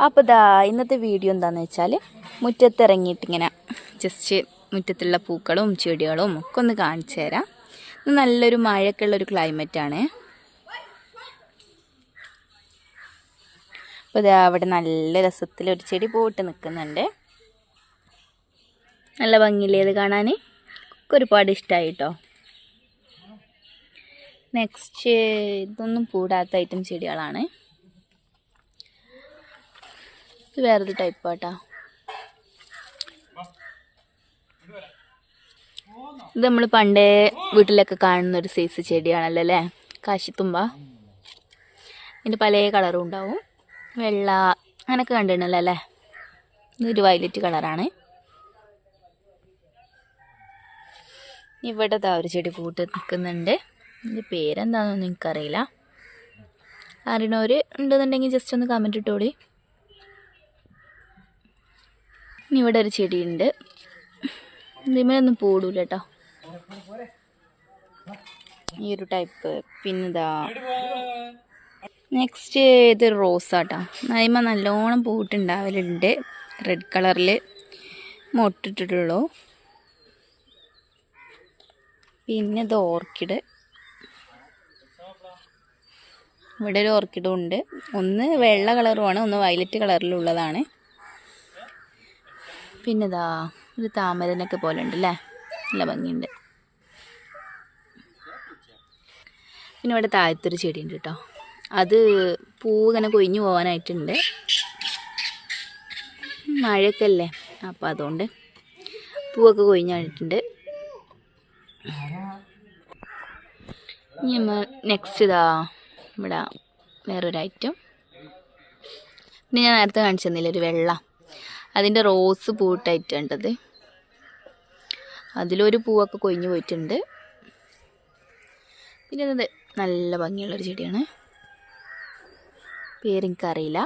അപ്പോൾ ഇതാ ഇന്നത്തെ വീഡിയോ എന്താണെന്ന് വെച്ചാൽ മുറ്റത്തിറങ്ങിയിട്ട് ഇങ്ങനെ ജസ്റ്റ് മുറ്റത്തുള്ള പൂക്കളും ചെടികളും ഒക്കെ ഒന്ന് കാണിച്ചു തരാം. നല്ലൊരു മഴയൊക്കെ ഉള്ളൊരു ക്ലൈമറ്റാണ്. അപ്പോൾ ഇതാ അവിടെ നല്ല രസത്തിലൊരു ചെടി പോയിട്ട് നിൽക്കുന്നുണ്ട്. നല്ല ഭംഗിയില്ലേ ഇത് കാണാൻ? ഒരുപാട് ഇഷ്ടമായി കേട്ടോ. നെക്സ്റ്റ് ഇതൊന്നും പൂടാത്ത ഐറ്റം ചെടികളാണ്. ഇത് വേറൊരു ടൈപ്പ് കേട്ടോ. ഇത് നമ്മൾ പണ്ടേ വീട്ടിലൊക്കെ കാണുന്ന ഒരു സൈസ് ചെടിയാണല്ലോ അല്ലേ, കാശിത്തുമ്പ. ഇതിൻ്റെ പല കളറും ഉണ്ടാവും, വെള്ള അങ്ങനെയൊക്കെ കണ്ടിട്ടുണ്ടല്ലോ അല്ലേ. ഇതൊരു വയലറ്റ് കളറാണ്. ഇവിടെ ഒരു ചെടി പൂട്ട് നിൽക്കുന്നുണ്ട്. ഇതിൻ്റെ പേരെന്താണെന്നൊന്നും എനിക്കറിയില്ല. അറിയണവർ ഉണ്ടെന്നുണ്ടെങ്കിൽ ജസ്റ്റ് ഒന്ന് കമൻറ്റ് ഇട്ടോളി. ഇനി ഇവിടെ ഒരു ചെടിയുണ്ട്, ഇതിമേലൊന്നും പൂടൂല കേട്ടോ, ഈ ഒരു ടൈപ്പ്. പിന്നെതാ നെക്സ്റ്റ് ഇത് റോസാട്ടോ. അതിമ നല്ലോണം പൂട്ടുണ്ടാവലുണ്ട്. റെഡ് കളറിൽ മൊട്ടിട്ടിട്ടുള്ളൂ. പിന്നെ ഇത് ഓർക്കിഡ്. ഇവിടെ ഒരു ഓർക്കിഡും ഉണ്ട്. ഒന്ന് വെള്ള കളറുമാണ്, ഒന്ന് വയലറ്റ് കളറിലുള്ളതാണ്. പിന്നെ ഇതാ ഒരു താമരനൊക്കെ പോലെ ഉണ്ട് അല്ലേ, നല്ല ഭംഗിയുണ്ട്. പിന്നെ ഇവിടെ താഴത്തൊരു ചെടി ഉണ്ട് കേട്ടോ. അത് പൂ ഇങ്ങനെ കൊഴിഞ്ഞു പോകാനായിട്ടുണ്ട്, മഴയൊക്കെ അല്ലേ, അപ്പം അതുകൊണ്ട് പൂവൊക്കെ കൊഴിഞ്ഞായിട്ടുണ്ട്. ഇനി നെക്സ്റ്റ് ഇതാ ഇവിടെ വേറൊരു ഐറ്റം. പിന്നെ ഞാൻ നേരത്തെ കാണിച്ചു തന്നില്ല ഒരു വെള്ള, അതിൻ്റെ റോസ് പൂട്ടായിട്ടുണ്ടത്. അതിലൊരു പൂവൊക്കെ കൊഴിഞ്ഞു പോയിട്ടുണ്ട്. പിന്നെ ഇത് നല്ല ഭംഗിയുള്ളൊരു ചെടിയാണ്, പേരെനിക്കറിയില്ല.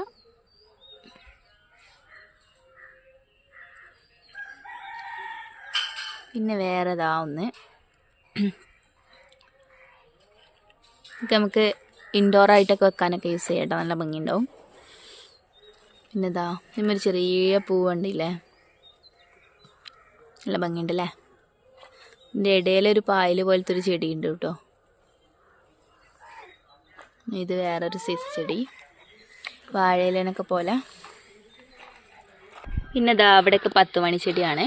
പിന്നെ വേറെ ഇതാ ഒന്ന്, ഇതൊക്കെ നമുക്ക് ഇൻഡോറായിട്ടൊക്കെ വെക്കാനൊക്കെ യൂസ് ചെയ്യാം കേട്ടോ, നല്ല ഭംഗിയുണ്ടാവും. പിന്നെ ഇതാ ഒരു ചെറിയ പൂവുണ്ടില്ലേ, നല്ല ഭംഗിയുണ്ടല്ലേ. ഇതിൻ്റെ ഇടയിലൊരു പായൽ പോലത്തെ ഒരു ചെടി ഉണ്ട് കേട്ടോ. ഇത് വേറൊരു സൈസ് ചെടി, വാഴയിലനൊക്കെ പോലെ. പിന്നെ ഇതാ അവിടെയൊക്കെ 10 മണി ചെടിയാണ്.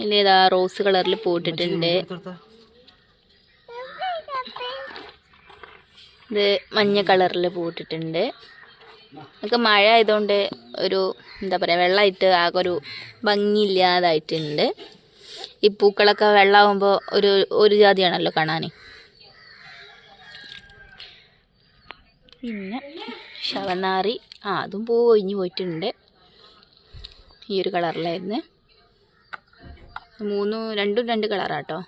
ഇല്ല ഇതാ റോസ് കളറിൽ പൂട്ടിട്ടുണ്ട്. ഇത് മഞ്ഞ കളറിൽ പൂട്ടിട്ടുണ്ട്. ഒക്കെ മഴ ആയതുകൊണ്ട് ഒരു എന്താ പറയുക, വെള്ളമായിട്ട് ആകെ ഒരു ഭംഗിയില്ലാതായിട്ടുണ്ട്. ഈ പൂക്കളൊക്കെ വെള്ളമാകുമ്പോൾ ഒരു ജാതിയാണല്ലോ കാണാൻ. പിന്നെ ശവനാറി, അതും പൂ ഒഴിഞ്ഞു പോയിട്ടുണ്ട്. ഈ ഒരു കളറിലായിരുന്നു. രണ്ടും രണ്ട് കളറാട്ടോ.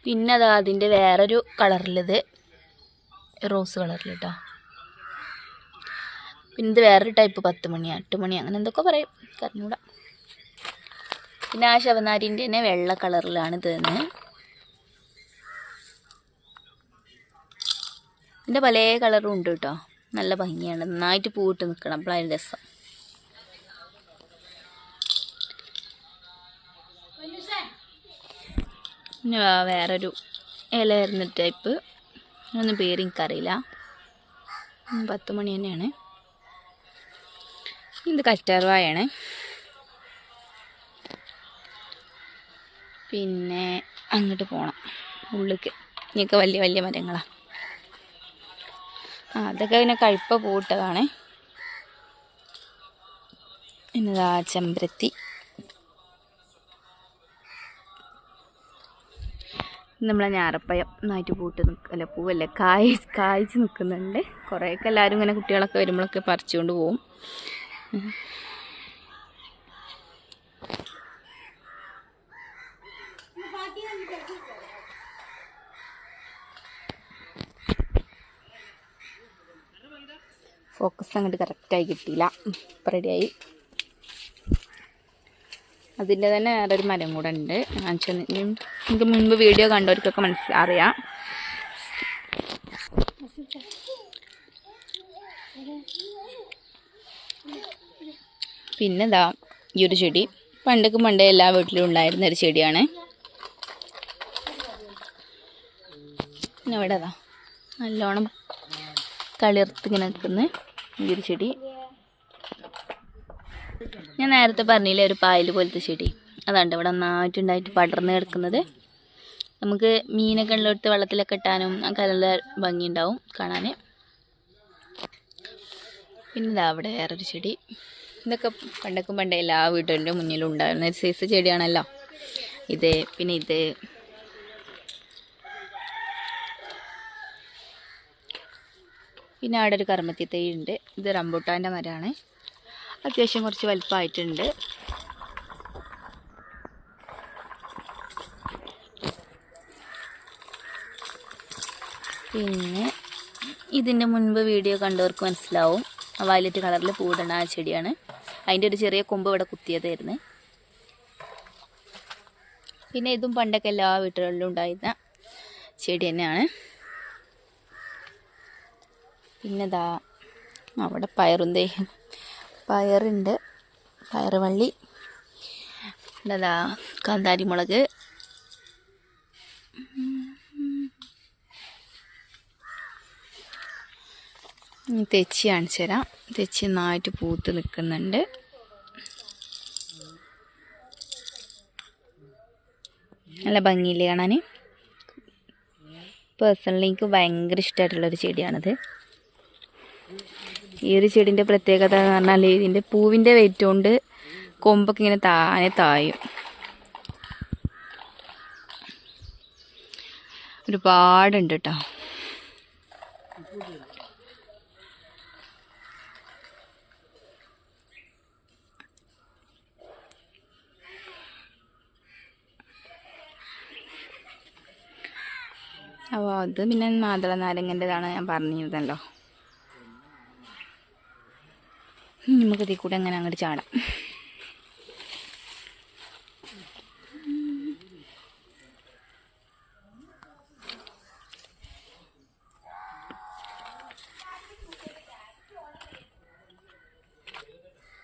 പിന്നെ അതാ അതിൻ്റെ വേറൊരു കളറിലിത് റോസ് കളറിൽ കേട്ടോ. പിന്നെ ഇത് വേറൊരു ടൈപ്പ് 10 മണി 8 മണി അങ്ങനെ എന്തൊക്കെ പറയും, കറിഞ്ഞൂടാ. പിന്നെ ആ ശവനാരിൻ്റെ തന്നെ വെള്ള കളറിലാണ് ഇത് തന്നെ. ഇതിൻ്റെ പല കളറും ഉണ്ട് കേട്ടോ, നല്ല ഭംഗിയാണ്. നന്നായിട്ട് പൂവിട്ട് നിൽക്കണം, അപ്പോഴാണ് രസം. പിന്നെ വേറൊരു ഇല വരുന്ന ടൈപ്പ്, ഒന്നും പേര് എനിക്കറിയില്ല. 10 മണി തന്നെയാണ്. ഇത് കറ്റാർവാഴയാണ്. പിന്നെ അങ്ങോട്ട് പോകണം ഉള്ളിലേക്ക്, ഇനിയൊക്കെ വലിയ വലിയ മരങ്ങളാണ്. അതൊക്കെ പിന്നെ കഴുപ്പ പൂട്ടതാണ്. എന്നതാ ചെമ്പരത്തി. നമ്മളെ ഞാറപ്പഴം നന്നായിട്ട് പൂവല്ലേ കായ്ച്ച് നിൽക്കുന്നുണ്ട്. കുറേയൊക്കെ എല്ലാവരും ഇങ്ങനെ കുട്ടികളൊക്കെ വരുമ്പോഴൊക്കെ പറിച്ചുകൊണ്ട് പോവും. ഫോക്കസ് അങ്ങോട്ട് കറക്റ്റായി കിട്ടിയില്ല, ഇപ്പം റെഡിയായി. അതിൻ്റെ തന്നെ വേറൊരു മരം കൂടെ ഉണ്ട്. നിങ്ങൾക്ക് മുൻപ് വീഡിയോ കണ്ടവർക്കൊക്കെ അറിയാം. പിന്നെ ഇതാ ഈ ഒരു ചെടി പണ്ടേ എല്ലാ വീട്ടിലും ഉണ്ടായിരുന്ന ഒരു ചെടിയാണ്. പിന്നെ ഇവിടെ അതാ നല്ലോണം തളിർത്തിങ്ങനെ നിൽക്കുന്ന ഈ ഒരു ചെടി. ഞാൻ നേരത്തെ പറഞ്ഞില്ലേ ഒരു പായൽ പോലത്തെ ചെടി, അതാണ്ട് ഇവിടെ നന്നായിട്ടുണ്ടായിട്ട് പടർന്ന് കിടക്കുന്നത്. നമുക്ക് മീനൊക്കെ ഉള്ളിടത്ത് വെള്ളത്തിലൊക്കെ ഇട്ടാനും ഒക്കെ നല്ല ഭംഗി ഉണ്ടാവും കാണാൻ. പിന്നെ ഇതാ അവിടെ വേറൊരു ചെടി. ഇതൊക്കെ പണ്ടേ എല്ലാ വീടുകളിലും മുന്നിലും ഉണ്ടായിരുന്ന ഒരു സൈസ് ചെടിയാണല്ലോ ഇത്. പിന്നെ ഇത് പിന്നെ അവിടെ ഒരു കർമ്മത്തി തൈ ഉണ്ട്. ഇത് റംബൂട്ടാൻ്റെ മരമാണ്. അത്യാവശ്യം കുറച്ച് വലുപ്പമായിട്ടുണ്ട്. പിന്നെ ഇതിൻ്റെ മുൻപ് വീഡിയോ കണ്ടവർക്ക് മനസ്സിലാവും, വയലറ്റ് കളറിൽ പൂവിടണ ആ ചെടിയാണ്. അതിൻ്റെ ഒരു ചെറിയ കൊമ്പ് ഇവിടെ കുത്തിയതായിരുന്നു. പിന്നെ ഇതും പണ്ടൊക്കെ എല്ലാ വീട്ടുകളിലും ഉണ്ടായിരുന്ന ചെടി തന്നെയാണ്. പിന്നെ ഇതാ അവിടെ പയറുണ്ട്, പയറുവള്ളി. ഇതാ കാന്താരി മുളക്. തെച്ചി കാണിച്ചു തരാം. തെച്ചി നന്നായിട്ട് പൂത്ത് നിൽക്കുന്നുണ്ട്. നല്ല ഭംഗിയില്ലേ കാണാൻ. പേഴ്സണലി എനിക്ക് ഭയങ്കര ഇഷ്ടമായിട്ടുള്ളൊരു ചെടിയാണിത്. ഈ ഒരു ചെടീൻ്റെ പ്രത്യേകത എന്ന് പറഞ്ഞാൽ ഇതിൻ്റെ പൂവിൻ്റെ വെയിറ്റ് കൊണ്ട് കൊമ്പൊക്കെ ഇങ്ങനെ തായും. ഒരുപാടുണ്ട് കേട്ടോ. അപ്പോൾ അത് പിന്നെ മാതള നാരങ്ങൻ്റെതാണ് ഞാൻ പറഞ്ഞിരുന്നല്ലോ. നമുക്ക് ഇതിൽ കൂടെ അങ്ങനെ അങ്ങോട്ട് ചാടാം.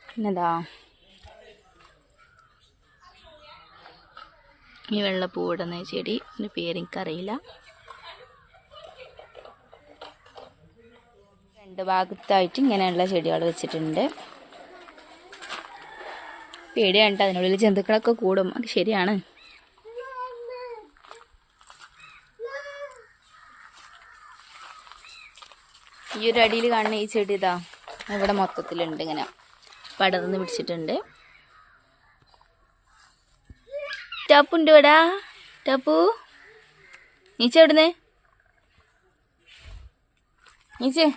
പിന്നെന്താ ഈ വെള്ളപ്പൂവിടുന്ന ചെടി, എൻ്റെ പേര് എനിക്കറിയില്ല. രണ്ട് ഭാഗത്തായിട്ട് ഇങ്ങനെയുള്ള ചെടികൾ വെച്ചിട്ടുണ്ട്. പേടിയാണ് കേട്ടോ, അതിനുള്ളിൽ ജന്തുക്കളൊക്കെ കൂടും. അത് ശരിയാണ്. ഈ ഒരു അടിയിൽ കാണുന്ന ഈ ചെടി ഇതാ ഇവിടെ മൊത്തത്തിലുണ്ട്, ഇങ്ങനെ പടർന്ന് പിടിച്ചിട്ടുണ്ട്. ടപ്പുണ്ട് ഇവിടെ. ടപ്പു നീച്ച എവിടുന്ന് നീച്ച്.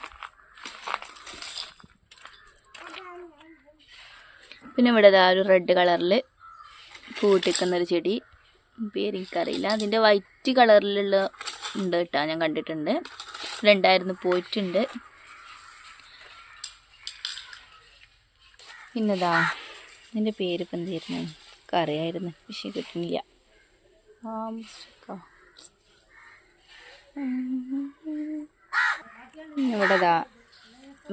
പിന്നെ ഇവിടെ ഇതാ ഒരു റെഡ് കളറിൽ പൂട്ടിക്കുന്നൊരു ചെടി, പേരെനിക്കറിയില്ല. അതിൻ്റെ വൈറ്റ് കളറിലുള്ള ഉണ്ട് കേട്ടോ, ഞാൻ കണ്ടിട്ടുണ്ട്. രണ്ടായിരുന്നു പോയിട്ടുണ്ട്. പിന്നെതാ ഇതിൻ്റെ പേരിപ്പം എന്തായിരുന്നു എനിക്കറിയായിരുന്നു, പക്ഷേ കിട്ടുന്നില്ല. ഇവിടെ ഇതാ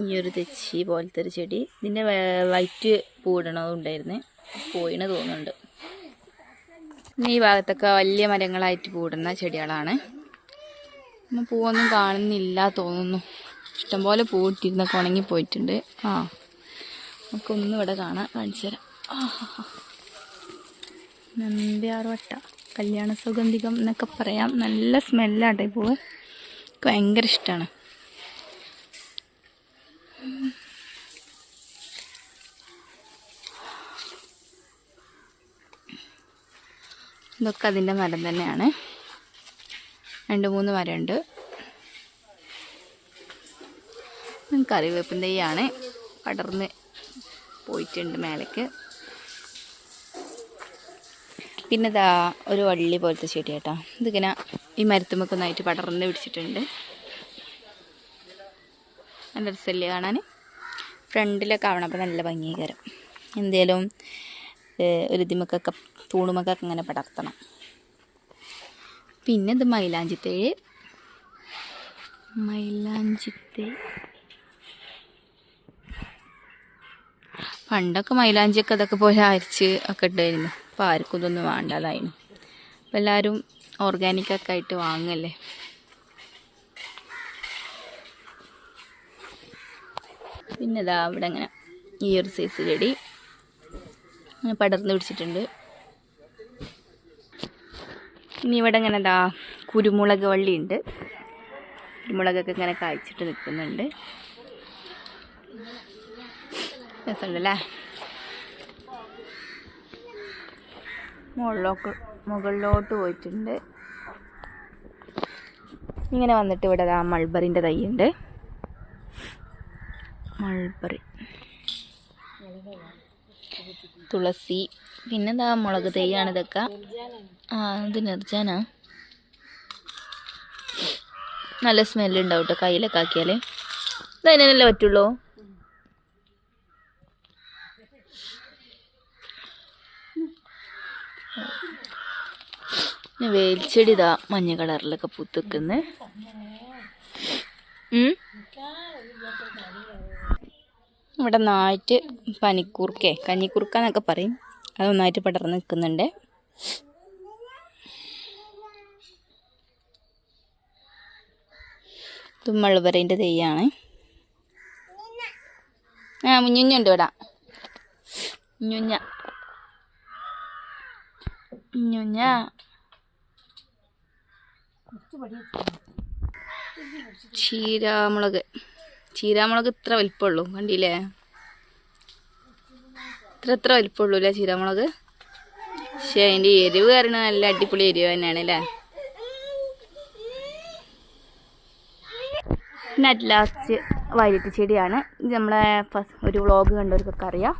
ഈ ഒരു തെച്ചി പോലത്തെ ഒരു ചെടി. ഇതിൻ്റെ വൈറ്റ് പൂടണതും ഉണ്ടായിരുന്നു, പോയിന്ന് തോന്നുന്നുണ്ട്. പിന്നെ ഈ ഭാഗത്തൊക്കെ വലിയ മരങ്ങളായിട്ട് പൂടുന്ന ചെടികളാണ്. നമ്മൾ പൂവൊന്നും കാണുന്നില്ല തോന്നുന്നു. ഇഷ്ടംപോലെ പൂട്ടിരുന്നൊക്കെ ഉണങ്ങിപ്പോയിട്ടുണ്ട്. നമുക്കൊന്നും ഇവിടെ കാണിച്ചു തരാം. നമ്പ്യാർവട്ട കല്യാണ സുഗന്ധികം എന്നൊക്കെ പറയാം. നല്ല സ്മെല്ലാട്ടെ പൂവ്, എനിക്ക് ഭയങ്കര ഇഷ്ടമാണ്. ഇതൊക്കെ അതിൻ്റെ മരം തന്നെയാണ്. 2-3 മരമുണ്ട്. കറിവേപ്പിൻ തൈയാണ്, പടർന്ന് പോയിട്ടുണ്ട് മേലേക്ക്. പിന്നെ ഇതാ ഒരു വള്ളി പോലത്തെ ചെടി കേട്ടോ. ഇതിങ്ങനെ ഈ മരത്തുമൊക്കെ ഒന്നായിട്ട് പടർന്ന് പിടിച്ചിട്ടുണ്ട്. നല്ല രസമല്ലേ കാണാൻ. ഫ്രണ്ടിലൊക്കെ ആവണം, അപ്പോൾ നല്ല ഭംഗീകരം. എന്തേലും ഒരു ഇതിമക്കൊക്കെ തൂണുമൊക്കെ ഇങ്ങനെ പടർത്തണം. പിന്നെ ഇത് മൈലാഞ്ചിത്തേഴ്. പണ്ടൊക്കെ മൈലാഞ്ചിയൊക്കെ അതൊക്കെ പോലെ അരച്ച് ഒക്കെ ഇട്ടായിരുന്നു. അപ്പോൾ ആർക്കും ഇതൊന്നും വേണ്ടതായിരുന്നു. അപ്പോൾ എല്ലാവരും ഓർഗാനിക്കൊക്കെ ആയിട്ട് വാങ്ങല്ലേ. പിന്നെ ഇതാ ഇവിടെ അങ്ങനെ ഈ ഒരു സൈസ് ചെടി അങ്ങനെ പടർന്ന് പിടിച്ചിട്ടുണ്ട്. ഇനി ഇവിടെ ഇങ്ങനെ ഇതാ കുരുമുളക് വള്ളിയുണ്ട്. കുരുമുളകൊക്കെ ഇങ്ങനെ കായ്ച്ചിട്ട് നിൽക്കുന്നുണ്ട്. രസമുണ്ടല്ലേ. മുകളിലോട്ട് പോയിട്ടുണ്ട്. ഇങ്ങനെ വന്നിട്ട് ഇവിടെ ആ മൾബറിൻ്റെ തൈയുണ്ട്. മൾബറി, തുളസി, പിന്നെന്താ മുളക് തൈയാണ് ഇതൊക്കെ. ഇത് നിർജാനാ. നല്ല സ്മെല്ലുണ്ടാവും കേട്ടോ കയ്യിലൊക്കെ ആക്കിയാൽ. ഇതതിനല്ലേ പറ്റുള്ളൂ. വേൽച്ചെടി ഇതാ മഞ്ഞ കളറിലൊക്കെ പൂത്തുക്കുന്നു. ഇവിടെ നന്നായിട്ട് പനിക്കൂർക്കേ കഞ്ഞിക്കുറുക്ക എന്നൊക്കെ പറയും, അത് നന്നായിട്ട് പടർന്ന് നിൽക്കുന്നുണ്ട്. ഇത് മൾബറിൻ്റെ തെയ്യാണ്. മുഞ്ഞുഞ്ഞുണ്ട് ഇവിടെ. മുഞ്ഞുഞ്ഞ ചീരാമുളക് ഇത്ര വലിപ്പമുള്ളൂ, കണ്ടില്ലേ? ഇത്ര വലിപ്പമുള്ളൂ അല്ലേ ചീരാമുളക്. പക്ഷേ അതിൻ്റെ എരിവ് കാരണം നല്ല അടിപൊളി എരിവ് തന്നെയാണ് അല്ലേ. പിന്നെ അറ്റ് ലാസ്റ്റ് വയലറ്റ് ചെടിയാണ്. ഇത് നമ്മളെ ഒരു വ്ളോഗ് കണ്ടവർക്കൊക്കെ അറിയാം,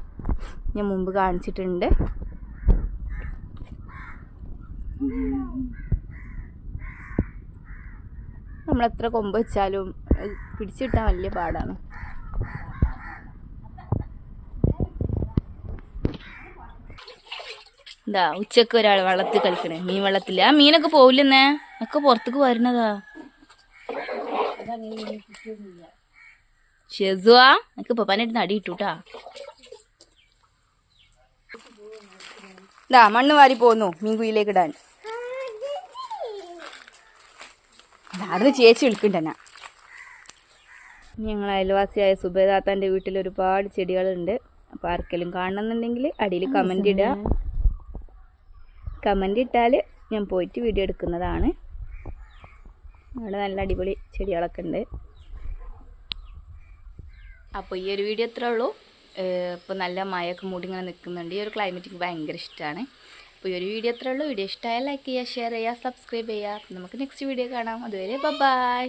ഞാൻ മുമ്പ് കാണിച്ചിട്ടുണ്ട്. നമ്മളെത്ര കൊമ്പ് വെച്ചാലും പിടിച്ചിട്ടാൻ വലിയ പാടാണ്. എന്താ ഉച്ചക്ക് ഒരാൾ വെള്ളത്തിൽ കളിക്കണേ, മീൻ വെള്ളത്തിൽ. ആ മീനൊക്കെ പോവില്ലെന്നേ, ഒക്കെ പുറത്തേക്ക് വരുന്നതാ. ഷെസുവാ എനിക്ക് പപ്പാനായിട്ട് നടി ഇട്ടൂട്ടാ. ഇതാ മണ്ണ് വാരി പോന്നു മീൻ കുയിലേക്ക് ഇടാൻ. അത് ചേച്ചി വിളിക്കണ്ടെന്നാ. ഞങ്ങൾ അയൽവാസിയായ സുബൈദാത്താൻ്റെ വീട്ടിൽ ഒരുപാട് ചെടികളുണ്ട്. അപ്പോൾ ആർക്കെങ്കിലും കാണണമെന്നുണ്ടെങ്കിൽ അടിയിൽ കമൻ്റ് ഇടുക. കമൻ്റ് ഇട്ടാൽ ഞാൻ പോയിട്ട് വീഡിയോ എടുക്കുന്നതാണ്. അവിടെ നല്ല അടിപൊളി ചെടികളൊക്കെ ഉണ്ട്. അപ്പോൾ ഈ ഒരു വീഡിയോ എത്രേ ഉള്ളൂ. ഇപ്പോൾ നല്ല മഴയൊക്കെ മൂടി ഇങ്ങനെ നിൽക്കുന്നുണ്ട്. ഈ ഒരു ക്ലൈമറ്റ് എനിക്ക് ഭയങ്കര ഇഷ്ടമാണ്. അപ്പോൾ ഈ ഒരു വീഡിയോ എത്രേ ഉള്ളൂ. വീഡിയോ ഇഷ്ടമായാൽ ലൈക്ക് ചെയ്യുക, ഷെയർ ചെയ്യുക, സബ്സ്ക്രൈബ് ചെയ്യുക. നമുക്ക് നെക്സ്റ്റ് വീഡിയോ കാണാം. അതുവരെ ബൈ.